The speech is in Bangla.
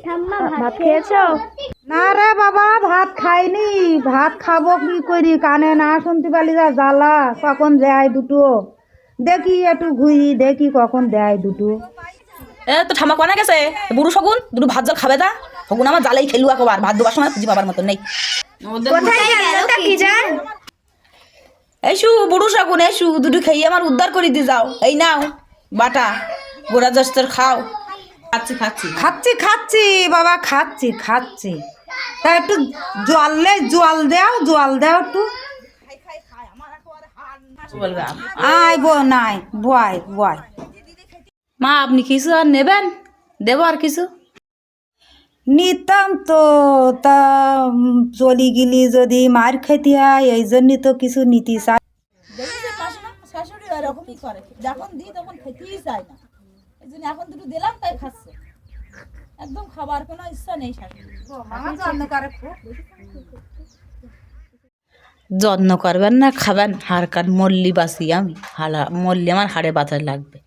ঠাম্মা ভাত খেয়েছো? না রে বাবা, ভাত খাইনি। ভাত খাবো কি করি, কানে না শুনতে পারলি যা জ্বালা। কখন দেয় দুটো, দেখি একটু ঘুরি, দেখি কখন দেয় দুটো। এ তো ঠামা কোনে গেছে বুড়ো শগুন, দুটো ভাত জল খাবে তা শগুন আমার জ্বালাই খেলুয়া কবার ভাত দেবার সময় খুঁজি পাবার মতন নেই। কোথায় গেল তা কি জান? এসু বুড়ো শগুন এসু, দুটো খেয়ে আমার উদ্ধার করে দিয়ে যাও। এই নাও বাটা গোড়া জস্তর খাও। খাচ্ছি খাচ্ছি খাচ্ছি খাচ্ছি বাবা, খাচ্ছি খাচ্ছি। তা একটু জল দাও একটু। বলবে আয় নাই বয় বয়। মা আপনি কিছু আর নেবেন, দেবো আর কিছু? নিতাম তো, তা চলি গেলি যদি মার খেতে হয়, এই জন্যই তো কিছু নীতি চাই। শাশুড়ি এরকমই করে, যখন দিই তখন খেতেই চায় না, এই জন্য এখন দুটো দিলাম তাই খাচ্ছে। একদম খাবার কোনো ইচ্ছা নেই শাশুড়ি। যত্ন করবেন না খাবেন, হাড় কার মল্লি বাসি আমি, মল্লি আমার হাড়ে বাতাস লাগবে।